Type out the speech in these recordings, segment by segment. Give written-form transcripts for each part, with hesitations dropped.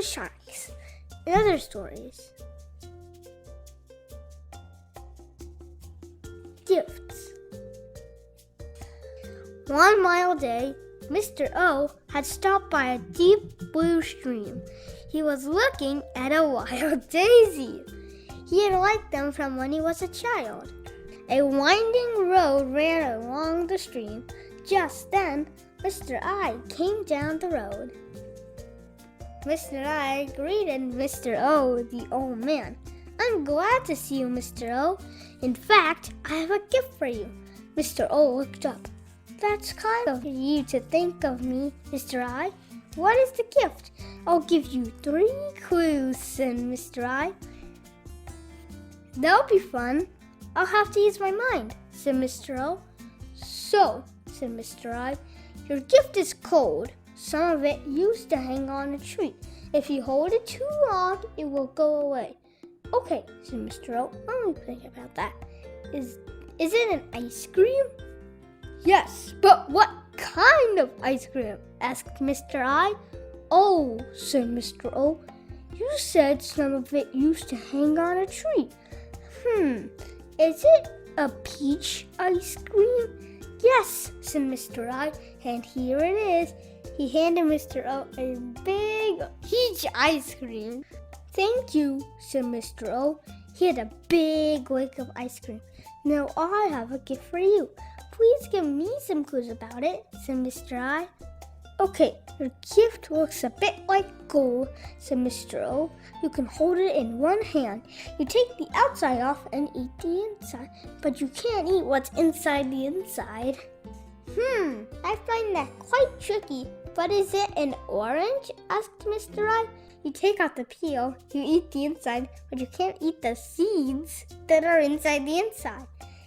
sharks and other stories. Gifts. One mild day, Mr. O had stopped by a deep blue stream. He was looking at a wild daisy. He had liked them from when he was a child. A winding road ran along the stream. Just then, Mr. I came down the road. Mr. I greeted Mr. O, the old man. "I'm glad to see you, Mr. O. In fact, I have a gift for you." Mr. O looked up. "That's kind of you to think of me, Mr. I. What is the gift?" "I'll give you 3 clues," said Mr. I. "That'll be fun. I'll have to use my mind," said Mr. O. "So," said Mr. I, "your gift is cold. Some of it used to hang on a tree. If you hold it too long, it will go away." "Okay," said Mr. O. "Let me think about that. Is it an ice cream?" "Yes, but what kind of ice cream?" asked Mr. I. "Oh," said Mr. O, "you said some of it used to hang on a tree. Is it a peach ice cream?" "Yes," said Mr. I, "and here it is." He handed Mr. O a big peach ice cream. "Thank you," said Mr. O. He had a big lake of ice cream. "Now I have a gift for you. Please give me some clues about it," said Mr. I. "Okay, your gift looks a bit like gold," said Mr. O. "You can hold it in one hand. You take the outside off and eat the inside, but you can't eat what's inside the inside." I find that quite tricky. "But is it an orange?" asked Mr. I. "You take out the peel, you eat the inside, but you can't eat the seeds that are inside the inside."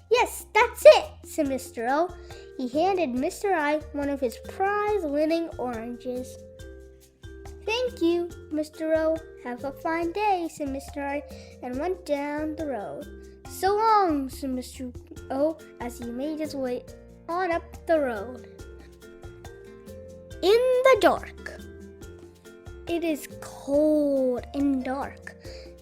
"Yes, that's it," said Mr. O. He handed Mr. I one of his prize-winning oranges. "Thank you, Mr. O. Have a fine day," said Mr. I, and went down the road. "So long," said Mr. O, as he made his way on up the road. In the dark. It is cold and dark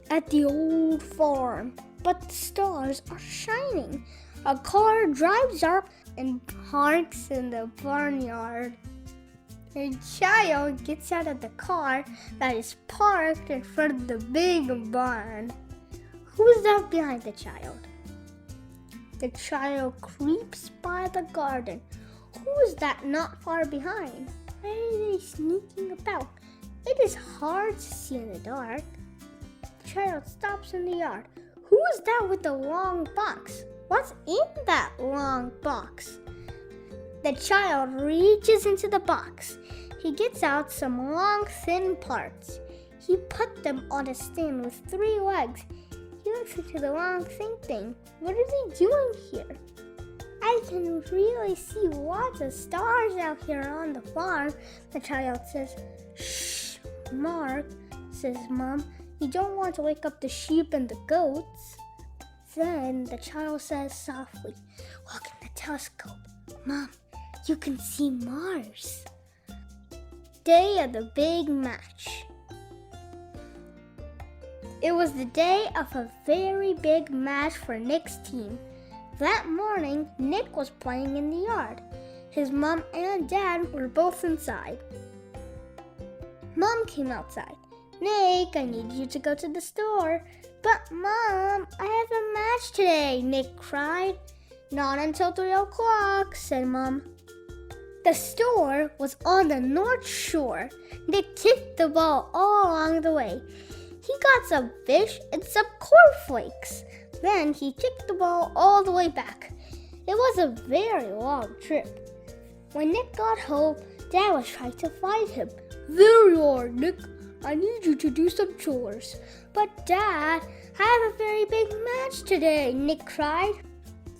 at the old farm, but the stars are shining. A car drives up and parks in the barnyard. A child gets out of the car that is parked in front of the big barn. Who is that behind the child? The child creeps by the garden. Who is that not far behind? Why are they sneaking about? It is hard to see in the dark. The child stops in the yard. Who is that with the long box? What's in that long box? The child reaches into the box. He gets out some long, thin parts. He put them on a stand with 3 legs. He looks into the long, thin thing. What is he doing here? "I can really see lots of stars out here on the farm," the child says. "Shh, Mark," says Mom. "You don't want to wake up the sheep and the goats." Then the child says softly, "Look in the telescope. Mom, you can see Mars." Day of the big match. It was the day of a very big match for Nick's team. That morning, Nick was playing in the yard. His mom and dad were both inside. Mom came outside. "Nick, I need you to go to the store." "But Mom, I have a match today," Nick cried. "Not until 3 o'clock, said Mom. The store was on the North Shore. Nick kicked the ball all along the way. He got some fish and some cornflakes. Then he kicked the ball all the way back. It was a very long trip. When Nick got home, Dad was trying to find him. "There you are, Nick. I need you to do some chores." "But Dad, I have a very big match today," Nick cried.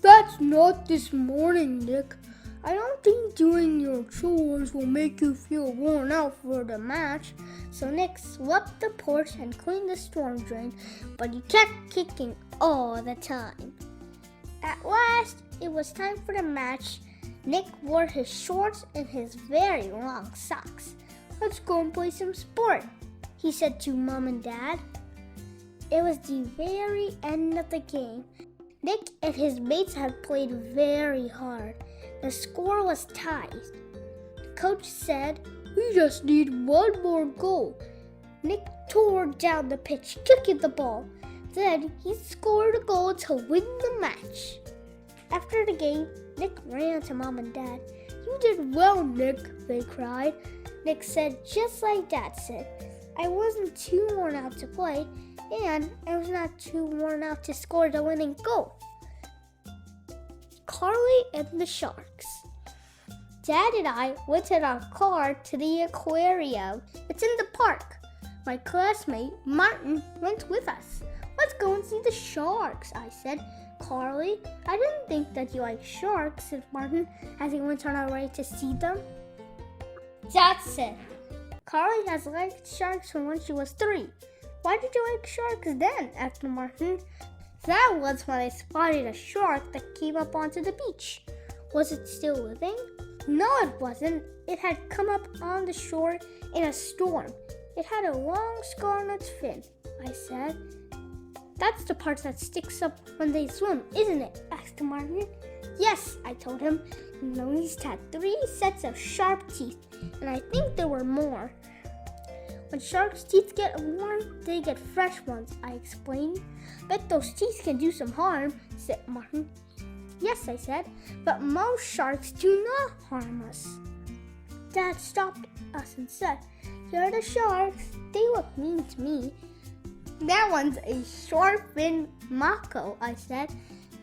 "That's not this morning, Nick. I don't think doing your chores will make you feel worn out for the match." So Nick swept the porch and cleaned the storm drain, but he kept kicking all the time. At last, it was time for the match. Nick wore his shorts and his very long socks. "Let's go and play some sport." he said to Mom and Dad. It was the very end of the game. Nick and his mates had played very hard. The score was tied. The coach said, "We just need one more goal." Nick tore down the pitch, kicking the ball. Then he scored a goal to win the match. After the game, Nick ran to Mom and Dad. "You did well, Nick," they cried. Nick said, just like Dad said, "I wasn't too worn out to play, and I was not too worn out to score the winning goal." Carly and the Sharks. Dad and I went in our car to the aquarium. It's in the park. My classmate, Martin, went with us. "Let's go and see the sharks," I said. "Carly, I didn't think that you like sharks," said Martin as he went on our way to see them. Dad said, "Carly has liked sharks from when she was 3. "Why did you like sharks then?" asked Martin. "That was when I spotted a shark that came up onto the beach." "Was it still living?" "No, it wasn't. It had come up on the shore in a storm. It had a long scar on its fin," I said. "That's the part that sticks up when they swim, isn't it?" asked Martin. "Yes," I told him. "And the least had 3 sets of sharp teeth, and I think there were more. When sharks' teeth get worn, they get fresh ones," I explained. "Bet those teeth can do some harm," said Martin. "Yes," I said, "but most sharks do not harm us." Dad stopped us and said, "You're the sharks. They look mean to me." "That one's a short-finned mako," I said.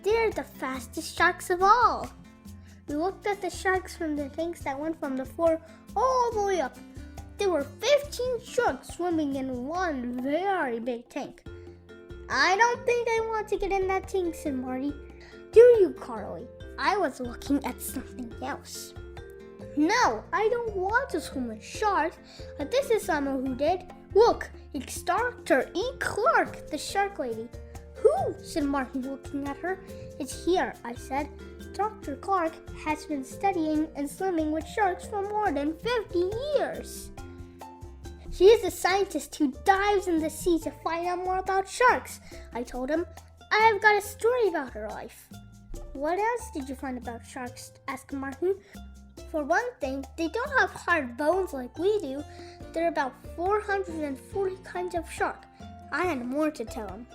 "They're the fastest sharks of all." We looked at the sharks from the tanks that went from the floor all the way up. There were 15 sharks swimming in one very big tank. "I don't think I want to get in that tank," said Marty. "Do you, Carly?" I was looking at something else. "No, I don't want to swim with sharks, but this is someone who did. Look, it's Dr. E. Clark, the shark lady." "Who?" said Martin, looking at her. "It's here," I said. "Dr. Clark has been studying and swimming with sharks for more than 50 years. She is a scientist who dives in the sea to find out more about sharks," I told him. "I have got a story about her life." "What else did you find about sharks?" asked Martin. "For one thing, they don't have hard bones like we do. There are about 440 kinds of shark." I had more to tell him.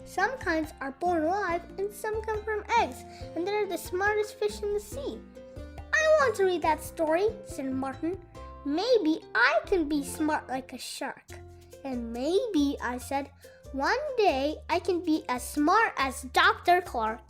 "Some kinds are born alive and some come from eggs, and they're the smartest fish in the sea." "I want to read that story," said Martin. "Maybe I can be smart like a shark." "And maybe," I said, "one day I can be as smart as Dr. Clark."